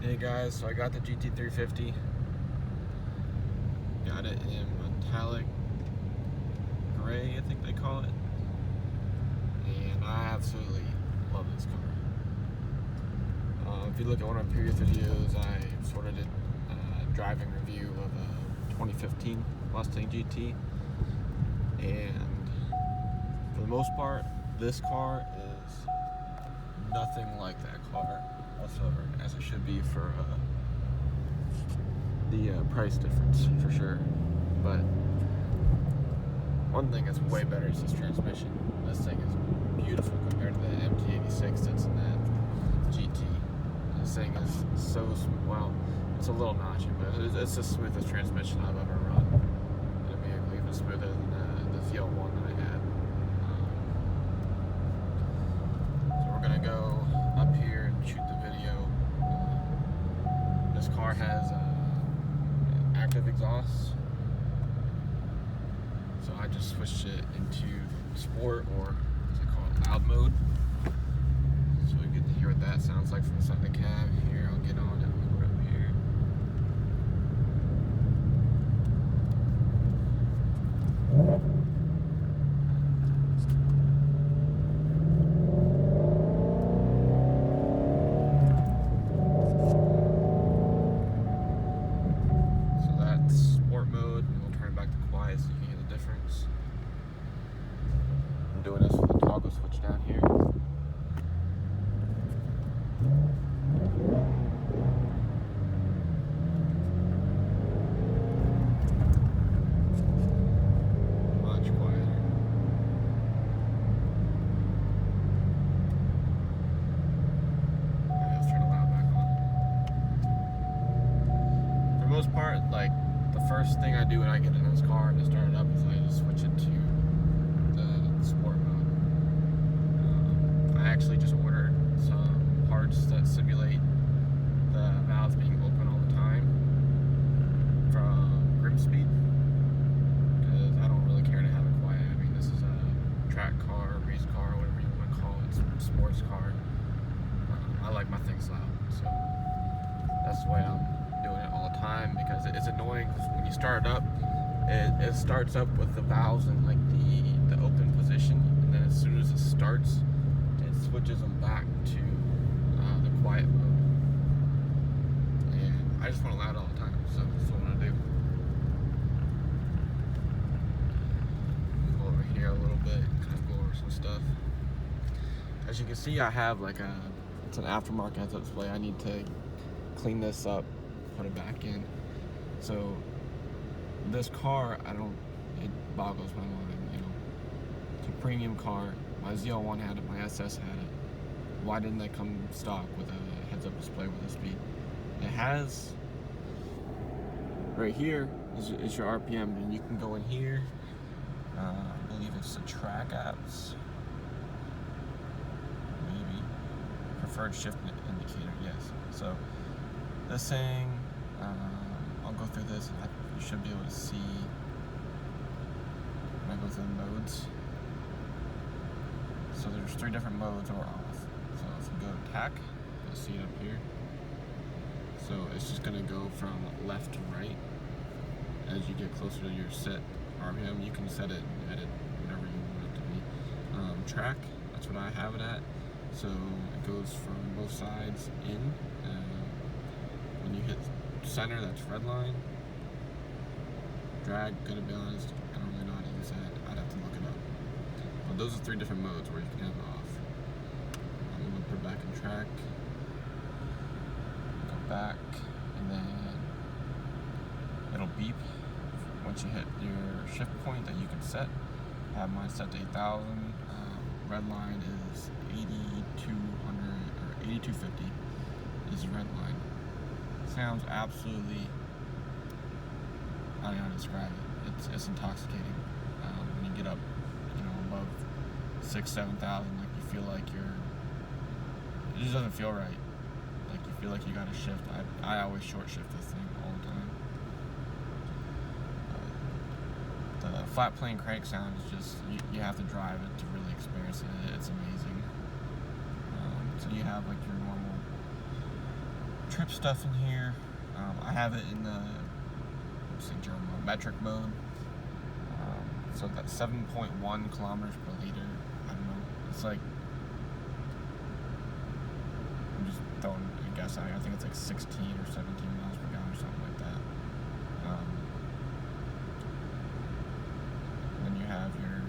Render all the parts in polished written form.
Hey guys, so I got the GT350. Got it in metallic gray, I think they call it. And I absolutely love this car. If you look at one of my previous videos, I sort of did a driving review of a 2015 Mustang GT. And for the most part, this car is nothing like that car whatsoever, as it should be for the price difference, for sure. But one thing that's way better is this transmission. This thing is beautiful compared to the MT86 that's in that GT. This thing is so smooth. Well, it's a little notchy, but it's the smoothest transmission I've ever run in a vehicle, even smoother than the ZL1 that I had. So we're gonna go up here and shoot the video. This car has active exhaust, so I just switched it into sport, or as I call it, loud mode, so we get to hear what that sounds like from the side of the cab. Here, I'll get on it and put it up here. So that's sport mode, and we'll turn it back to quiet so you can hear the difference. I'm doing this with the toggle switch down here. Much quieter. Alright, let's turn the loud back on. For the most part, like, the first thing I do when I get in this car to start it up is I just switch it to the sport mode. I actually just ordered some parts that simulate the valves being open all the time from Grimspeed, because I don't really care to have it quiet. I mean, this is a track car, race car, whatever you want to call it, sports car. I like my things loud, so that's the way I'm doing it all the time, because it's annoying when you start it up. It starts up with the valves in like the open position, and then as soon as it starts, it switches them back to the quiet mode. And I just want it loud all the time, so that's what I'm gonna do. Go over here a little bit, kind of go over some stuff. As you can see, I have like it's an aftermarket heads-up display. I need to clean this up, put it back in. So this car, it boggles my mind, you know. It's a premium car. My ZL1 had it, my SS had it. Why didn't they come stock with a heads-up display with a speed? It has, right here is your RPM, and you can go in here. I believe it's the track apps. Maybe. Preferred shift indicator, yes. So this thing, I'll go through this, and you should be able to see when I go through the modes. So there's 3 different modes or off. So if you go to attack, you'll see it up here. So it's just gonna go from left to right as you get closer to your set RPM. You can set it and edit whatever you want it to be. Track, that's what I have it at. So it goes from both sides in. When you hit center, that's red line. Drag, gotta be honest, I don't really know how to use that. I'd have to look it up. But those are 3 different modes where you can have it off. I'm gonna put it back in track. Go back, and then it'll beep once you hit your shift point that you can set. I have mine set to 8,000. Red line is 8,200 or 8,250 is the red line. Sounds absolutely, I don't know how to describe it. It's intoxicating. When you get up, you know, above 6,000-7,000, like you feel like it just doesn't feel right. Like you feel like you got to shift. I always short shift this thing all the time. The flat plane crank sound is just, you have to drive it to really experience it. It's amazing. So you have like your normal trip stuff in here. I have it in the metric mode. So that's 7.1 kilometers per liter. I don't know. It's like, I'm just throwing a guess out here. I think it's like 16 or 17 miles per gallon or something like that. Then you have your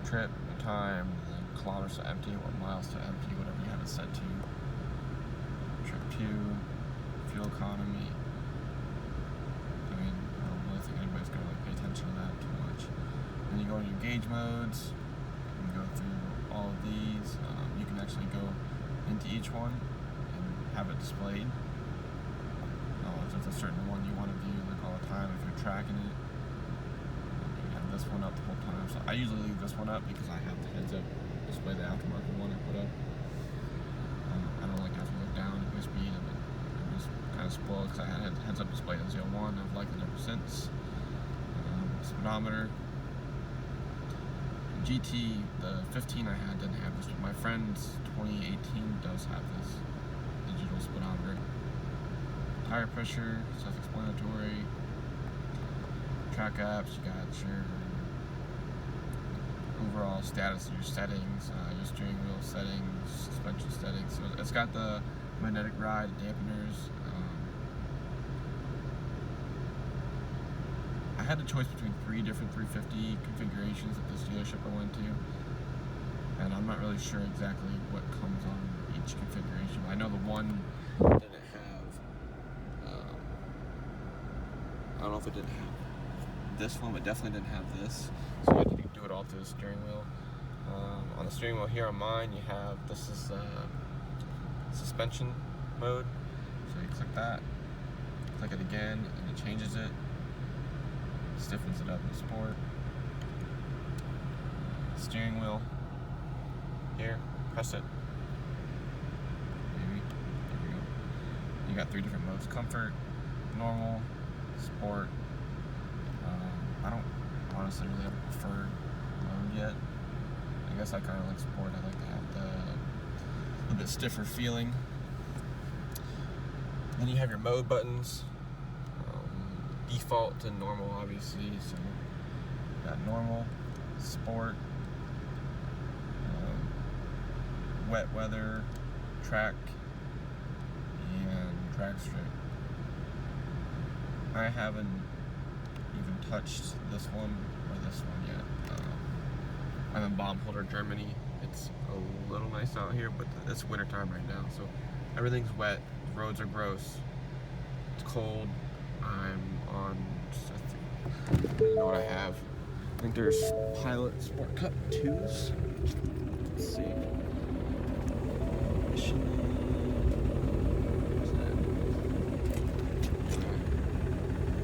trip, the time, the kilometers to empty, or miles to empty, whatever you have it set to. Trip 2, fuel economy. I mean, I don't really think anybody's gonna like pay attention to that too much. Then you go into your gauge modes. You can go through all of these. You can actually go into each one and have it displayed. If it's a certain one you want to view like all the time, if you're tracking it, you can have this one up the whole time. So I usually leave this one up because I have the heads up display, the aftermarket one I put up. I don't like having to look down at my speed, and I'm just kind of spoiled because I had heads up display on 01. I've liked it ever since. Speedometer. GT, the 15 I had didn't have this, but my friend's 2018 does have this digital speedometer. Tire pressure, self-explanatory. Track apps, you got your overall status of your settings, your steering wheel settings, suspension settings. So it's got the magnetic ride, dampeners. I had the choice between 3 different 350 configurations at this dealership I went to, and I'm not really sure exactly what comes on each configuration. I know the one didn't have, I don't know if it didn't have this one, but definitely didn't have this, so I had to do it all through the steering wheel. On the steering wheel here on mine, you have, this is suspension mode, so you click that, click it again, and it changes it. Stiffens it up in sport. Steering wheel here, press it. Maybe. There we go. You got 3 different modes: comfort, normal, sport. I don't honestly really have a preferred mode yet. I guess I kind of like sport. I like to have the a little bit stiffer feeling. Then you have your mode buttons. Default to normal, obviously, so got normal, sport, wet weather, track, and drag strip. I haven't even touched this one or this one yet. I'm in Baumholder, Germany. It's a little nice out here, but it's wintertime right now, so everything's wet, the roads are gross, it's cold. I'm on, I don't even know what I have. I think there's Pilot Sport Cup 2s. Let's see.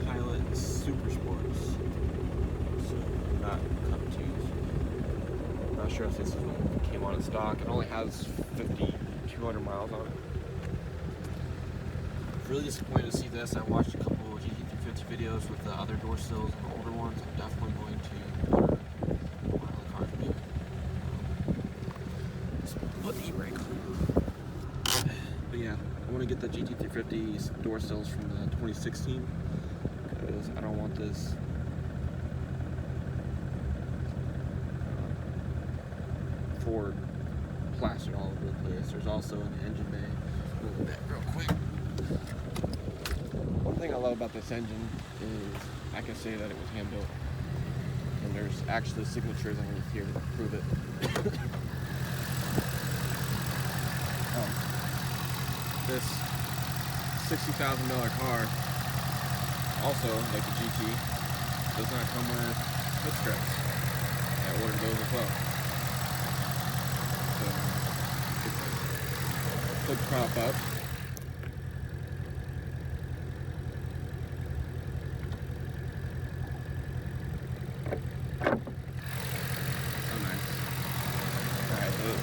Pilot Super Sports. So, not Cup 2s. Not sure if this is one came on in stock. It only has 200 miles on it. Really disappointed to see this. I watched a couple of GT350 videos with the other door sills and the older ones. I'm definitely going to order one of the cars new. Let's put the e-brake on. But yeah, I want to get the GT350 door sills from the 2016 because I don't want this Ford plastered all over the place. There's also an engine bay. Move that real quick. One thing I love about this engine is I can say that it was hand built, and there's actually signatures underneath here to prove it. This $60,000 car, also like the GT, does not come with foot struts. I ordered those as well. So hood prop up.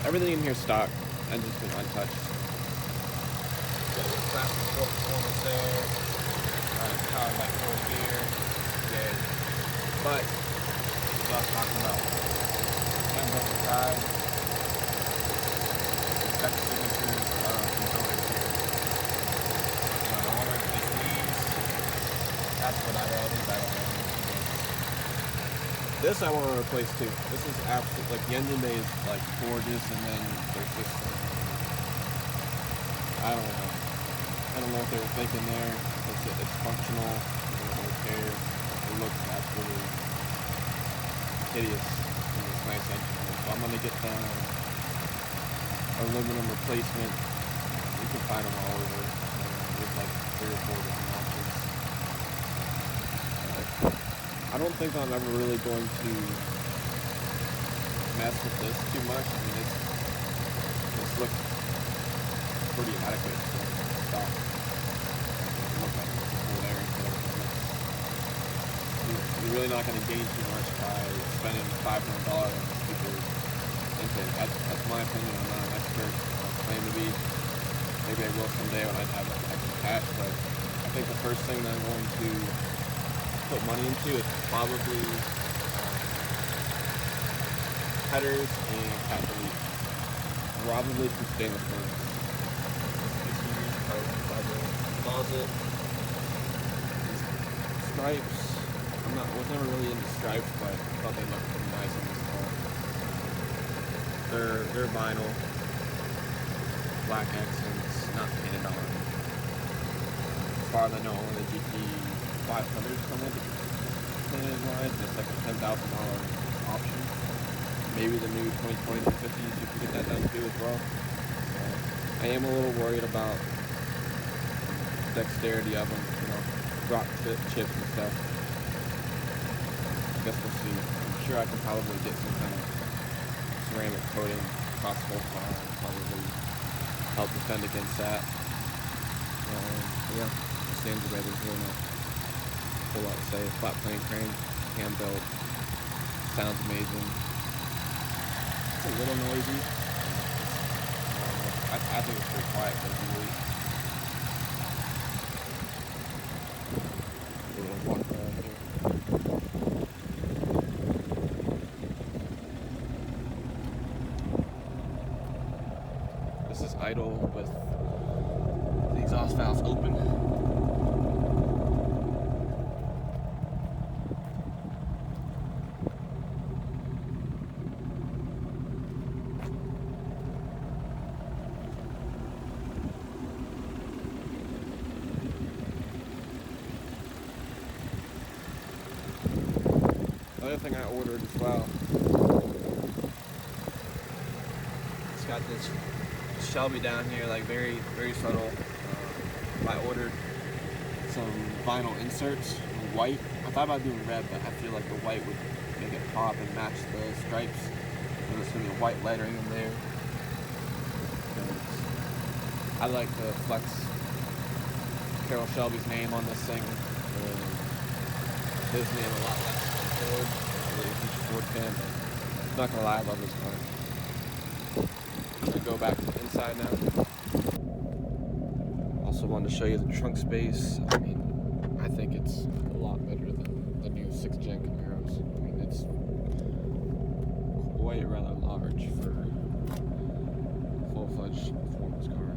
Everything in here is stock. Engine's been untouched. Got a plastic sport performance there. Powered by 4 gear. Good. But what I was talking about. Hands on the side. Got the signatures of the builders here. But I don't know. This I want to replace too. This is absolutely, like, the engine bay is like gorgeous, and then there's this, I don't know what they were thinking there. It's functional, I don't care. It looks absolutely hideous in this nice engine bay. So I'm gonna get the aluminum replacement. You can find them all over. There's like 3 or 4 different options. I don't think I'm ever really going to mess with this too much. I mean, this looks pretty adequate for stock. It looks like it's cool there. So you're really not going to gain too much by spending $500 on this stupid intake. That's my opinion. I'm not an expert. I don't claim to be. Maybe I will someday when I have extra cash, but I think the first thing that I'm going to put money into is probably headers and catalytic. Probably some stainless steel. Closet. Stripes. Was never really into stripes, but I thought they looked pretty nice on this car. They're vinyl, black accents, not painted on. As far as I know, only the GT350 come with it. It's like a $10,000 option. Maybe the new 2020 250s, you can get that done too as well. I am a little worried about dexterity of them, drop chips and stuff. I guess we'll see. I'm sure I can probably get some kind of ceramic coating across the whole car and probably help defend against that. Yeah, the stands are there's really not a whole lot to say. Flat plane crane, hand built, sounds amazing. It's a little noisy. I think it's pretty quiet for the week. Walk around here. This is idle with the exhaust valves open. Another thing I ordered as well. It's got this Shelby down here, like very, very subtle. I ordered some vinyl inserts, white. I thought about doing red, but I feel like the white would make it pop and match the stripes. So there's gonna be white lettering in there. I like to flex Carroll Shelby's name on this thing. His name a lot less. I'm really a huge Ford fan, but I'm not gonna lie, I love this car. I'm gonna go back to the inside now. Also wanted to show you the trunk space. I mean, I think it's a lot better than the new 6th gen Camaros. I mean, it's quite rather large for a full-fledged performance car.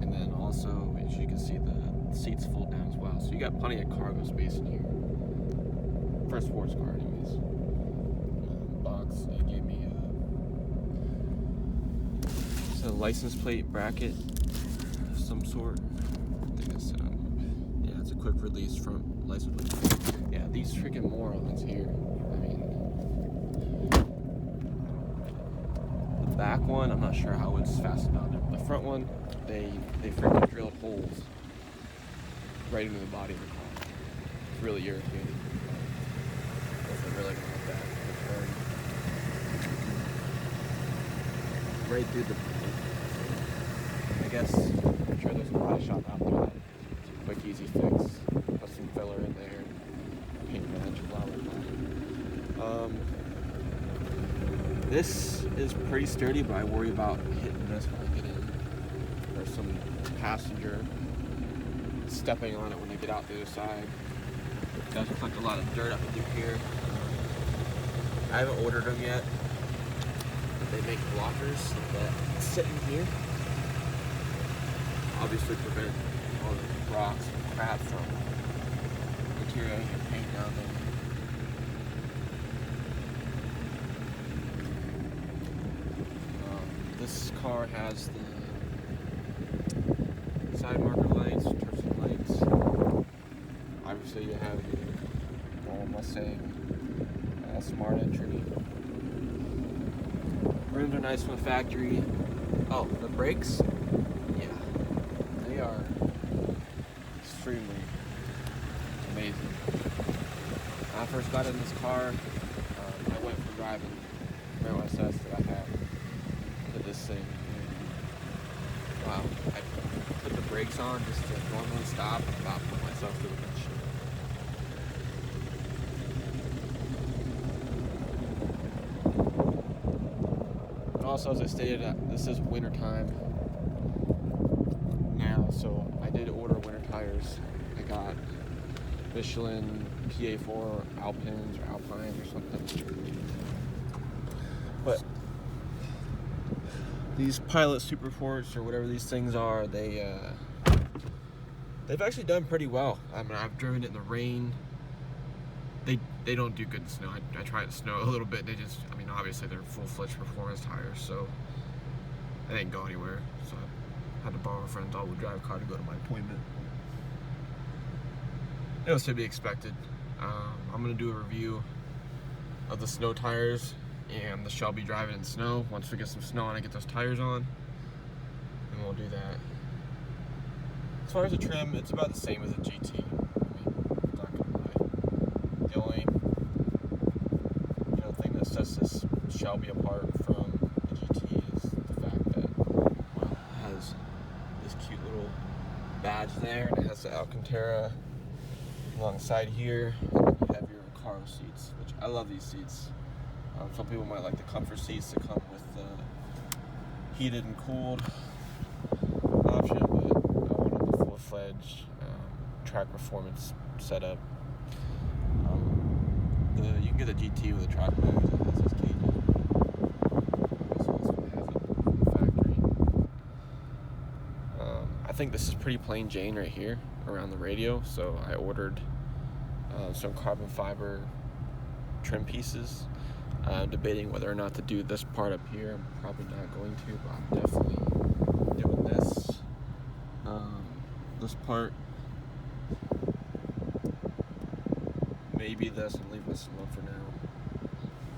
And then also, as you can see, the seats fold down as well. So you got plenty of cargo space in here. For a sports car, anyways. Box, they gave me a license plate bracket of some sort. I think it's, yeah, it's a quick release from license plate. Yeah, these freaking morons here. I mean, the back one, I'm not sure how it's fastened on there. The front one, they freaking drilled holes right into the body of the car. It's really irritating. I'm really gonna like that. Right through the. I guess I'm sure there's a body shop out there that it's a quick, easy fix. Put some filler in there, paint match, blah blah blah. This is pretty sturdy, but I worry about hitting this when I get in. There's some passenger stepping on it when they get out the other side. It does collect a lot of dirt up through here. I haven't ordered them yet, but they make blockers that sit in here. Obviously prevent all the rocks and crap from Alcantara paint down there. This car has the side marker lights, turn lights. Obviously, you have your Mustang smart entry. Rims are nice from the factory. Oh, the brakes? Yeah, they are extremely amazing. When I first got in this car, I went from driving Renault SS that I had to this thing. Wow, I put the brakes on just to normally stop and about put myself through the windshield. And also, as I stated, this is winter time now, so I did order winter tires. I got Michelin PA4 Alpines or Alpines or something. But these Pilot Superforts or whatever these things are, they've actually done pretty well. I mean, I've driven it in the rain. They don't do good in snow. I tried to snow a little bit. They just, I mean, obviously they're full-fledged performance tires, so they didn't go anywhere. So I had to borrow a friend's all-wheel drive car to go to my appointment. It was to be expected. I'm gonna do a review of the snow tires and the Shelby driving in snow. Once we get some snow and I get those tires on, and we'll do that. As far as the trim, it's about the same as a GT. I mean, not gonna lie. The only thing that sets this Shelby apart from the GT is the fact that, well, it has this cute little badge there, and it has the Alcantara alongside here, and then you have your Recaro seats, which I love these seats. Some people might like the comfort seats that come with the heated and cooled option, but I wanted the full-fledged track performance setup. You can get the GT with a track bag that has this cage. So this one has it from the factory. I think this is pretty plain Jane right here around the radio, so I ordered some carbon fiber trim pieces. Debating whether or not to do this part up here. I'm probably not going to, but I'm definitely doing this. This part, maybe this, and leave this alone for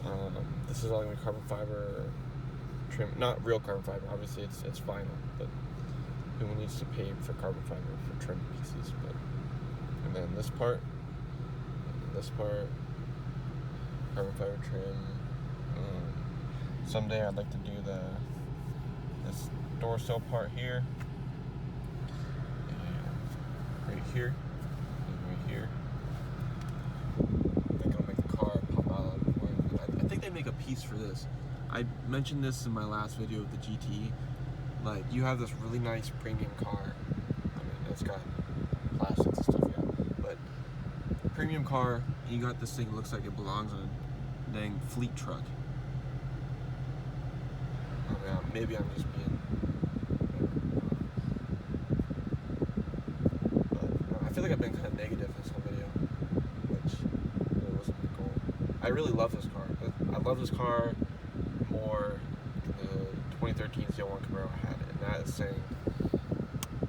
now. This is all going to be carbon fiber trim, not real carbon fiber. Obviously, it's vinyl, but who needs to pay for carbon fiber for trim pieces? But and then this part, carbon fiber trim. Someday I'd like to do this door sill part here, and right here, and right here. I think it'll make the car pop out a little bit more. I think they make a piece for this. I mentioned this in my last video of the GT. Like, you have this really nice premium car. I mean, it's got plastics and stuff, yeah. But premium car, you got this thing that looks like it belongs on a dang fleet truck. I mean, maybe I'm just being but I feel like I've been kind of negative in this whole video, which really wasn't my goal. I really love this car, but I love this car more than the 2013 ZL1 Camaro I had, and that is saying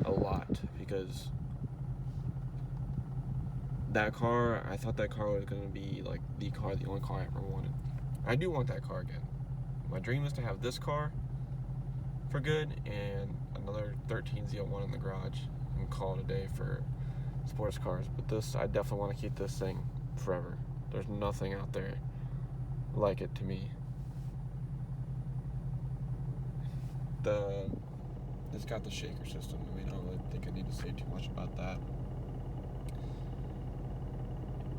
a lot, because that car, I thought that car was going to be like the only car I ever wanted. I do want that car again. My dream is to have this car for good and another 13 ZL1 in the garage and call it a day for sports cars. But this, I definitely want to keep this thing forever. There's nothing out there like it to me. It's got the shaker system. I mean, I don't really think I need to say too much about that.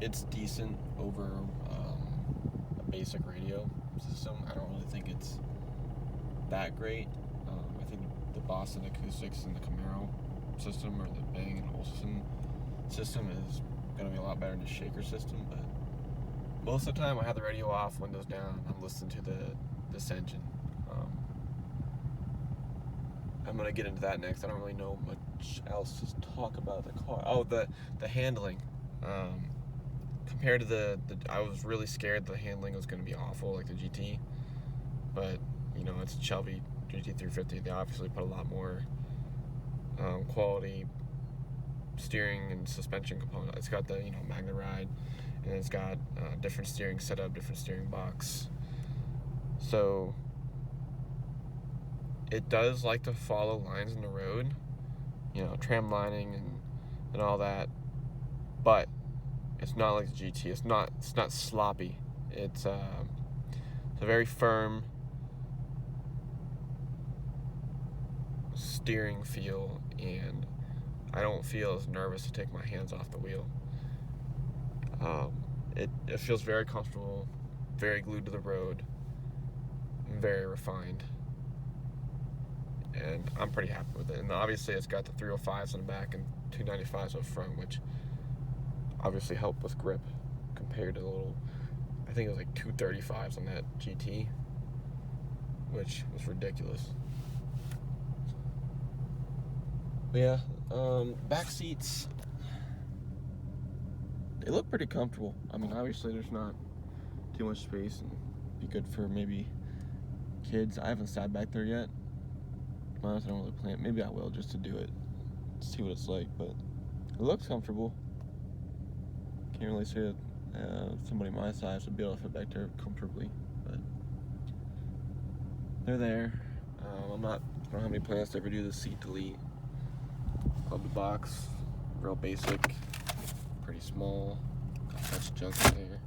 It's decent over a basic radio system. I don't really think it's that great. I think the Boston acoustics in the Camaro system, or the Bang & Olufsen system, is going to be a lot better than the shaker system. But most of the time I have the radio off, windows down, I'm listening to this engine. I'm going to get into that next. I don't really know much else to talk about the car. Oh, the handling. compared to the I was really scared the handling was going to be awful like the GT, but you know, it's a Shelby GT350. They obviously put a lot more quality steering and suspension component. It's got the, you know, Magna Ride, and it's got different steering setup, different steering box. So it does like to follow lines in the road, you know, tram lining and all that, but it's not like the GT. It's not sloppy. It's a very firm steering feel, and I don't feel as nervous to take my hands off the wheel. It feels very comfortable, very glued to the road, very refined, and I'm pretty happy with it. And obviously it's got the 305s on the back and 295s up front, which obviously help with grip compared to the little, I think it was like 235s on that GT, which was ridiculous. But yeah, back seats, they look pretty comfortable. I mean, obviously there's not too much space, and be good for maybe kids. I haven't sat back there yet. Honestly, I don't really plan. Maybe I will, just to do it, see what it's like. But it looks comfortable. Can't really say that somebody my size would be able to fit back there comfortably, but they're there. I don't have any plans to ever do the seat delete. Love the box, real basic, pretty small, not much junk in there.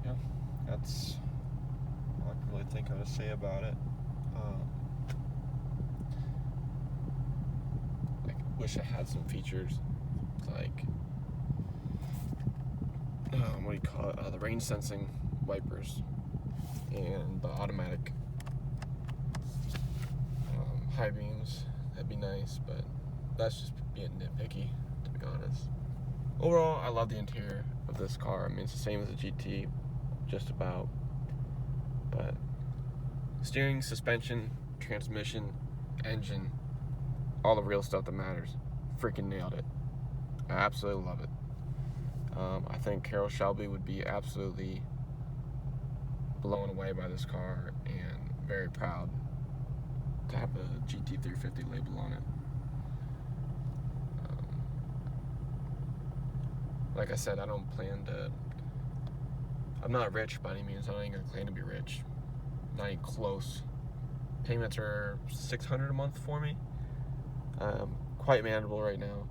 Yeah, that's all I can really think of to say about it. I wish I had some features like, what do you call it? The rain sensing wipers and the automatic high beams. That'd be nice, but that's just being nitpicky, to be honest. Overall, I love the interior of this car. I mean, it's the same as the GT, just about. But steering, suspension, transmission, engine, all the real stuff that matters. Freaking nailed it. I absolutely love it. I think Carroll Shelby would be absolutely blown away by this car, and very proud to have a GT350 label on it. Like I said, I don't plan to, I'm not rich by any means. I don't even claim to be rich. Not even close. Payments are $600 a month for me. Quite manageable right now.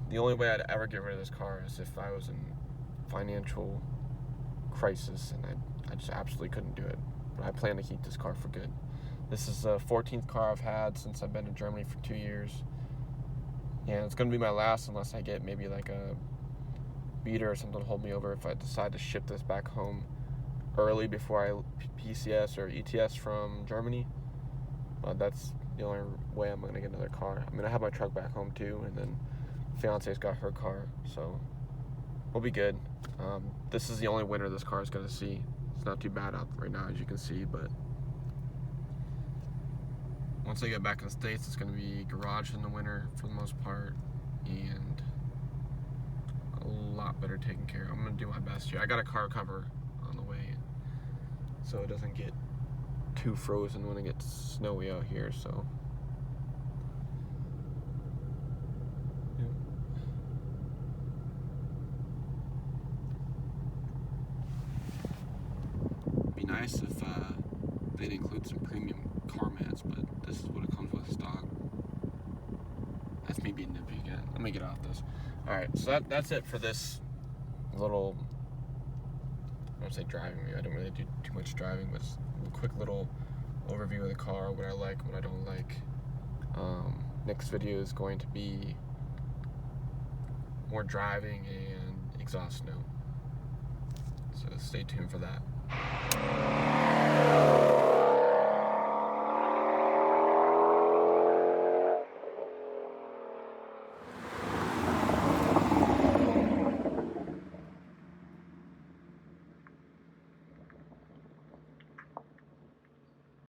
The only way I'd ever get rid of this car is if I was in financial crisis, and I just absolutely couldn't do it. But I plan to keep this car for good. This is the 14th car I've had since I've been to Germany for 2 years. And it's going to be my last unless I get maybe like a beater or something to hold me over if I decide to ship this back home early before I PCS or ETS from Germany. That's the only way I'm going to get another car. I mean, I have my truck back home too, and then fiance's got her car, so we'll be good. This is the only winter this car is going to see. It's not too bad out right now, as you can see, but once I get back in the States, it's going to be garage in the winter for the most part, and a lot better taken care of. I'm going to do my best here. I got a car cover on the way, so it doesn't get too frozen when it gets snowy out here, so yeah. It'd be nice if they'd include some premium car mats, but this is what it comes with stock. That's me being nippy again. Let me get off this. Alright, so that's it for this little, I don't say driving review. I don't really do too much driving, but it's a quick little overview of the car, what I like, what I don't like. Next video is going to be more driving and exhaust note. So stay tuned for that.